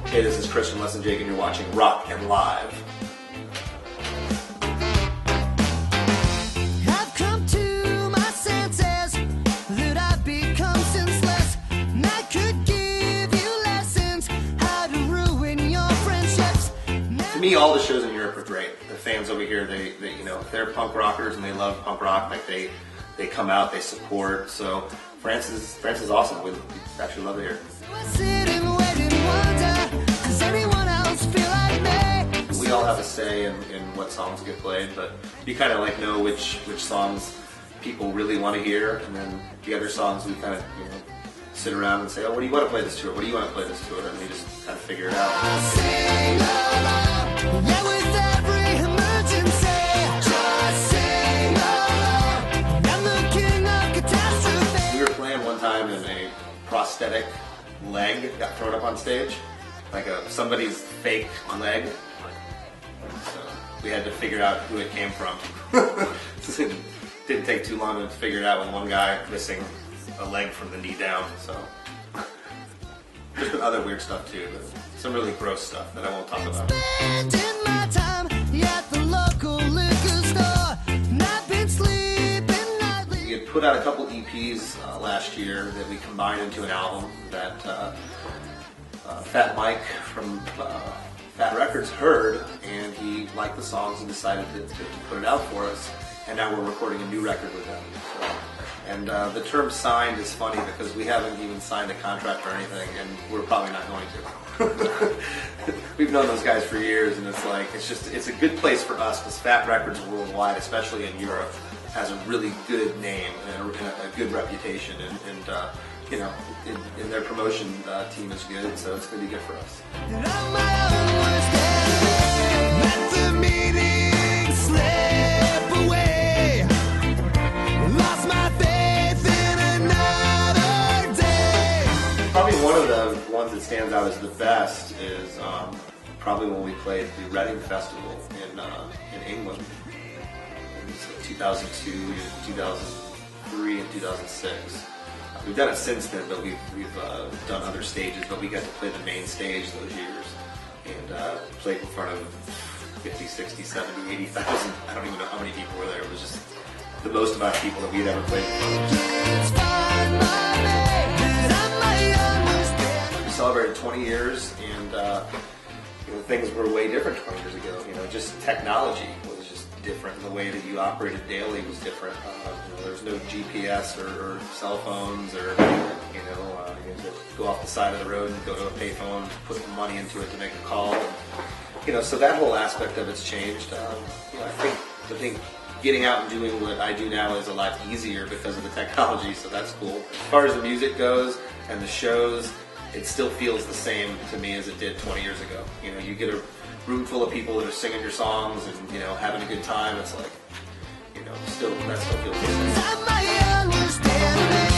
Hey, this is Christian Lesson Jake, and you're watching Rock and Live. I've come to my senses that I've become senseless. And I could give you lessons how to ruin your friendships. To me, all the shows in Europe are great. The fans over here, they you know, they're punk rockers and they love punk rock. Like they come out, they support. So France is awesome. We actually love it here. We all have a say in what songs get played, but you kind of like know which songs people really want to hear, and then the other songs we kind of sit around and say, oh, what do you want to play this to, or what do you want to play this to, and we just kind of figure it out. We were playing one time and a prosthetic leg got thrown up on stage, like somebody's fake leg. So we had to figure out who it came from. It didn't take too long to figure it out with one guy missing a leg from the knee down. So there's been other weird stuff too, but some really gross stuff that I won't talk about. We had put out a couple EPs last year that we combined into an album that Fat Mike from Fat Records heard, and he liked the songs and decided to put it out for us. And now we're recording a new record with him. So, and the term signed is funny because we haven't even signed a contract or anything, and we're probably not going to. We've known those guys for years, and it's like it's a good place for us because Fat Records worldwide, especially in Europe, has a really good name and a good reputation, and their promotion team is good, so it's going to be good for us. Probably one of the ones that stands out as the best is probably when we played the Reading Festival in England. It was 2002, 2003, and 2006. We've done it since then, but we've done other stages, but we got to play the main stage those years and played in front of 50, 60, 70, 80,000. I don't even know how many people were there. It was just the most amount of people that we'd ever played before. We celebrated 20 years, and things were way different 20 years ago. Just technology was just different. The way that you operated daily was different. There's no GPS or cell phones, or you just go off the side of the road and go to a payphone, put some money into it to make a call. So that whole aspect of it's changed. I think getting out and doing what I do now is a lot easier because of the technology. So that's cool. As far as the music goes and the shows, it still feels the same to me as it did 20 years ago. You get a room full of people that are singing your songs and having a good time. It's like, that still feels the same.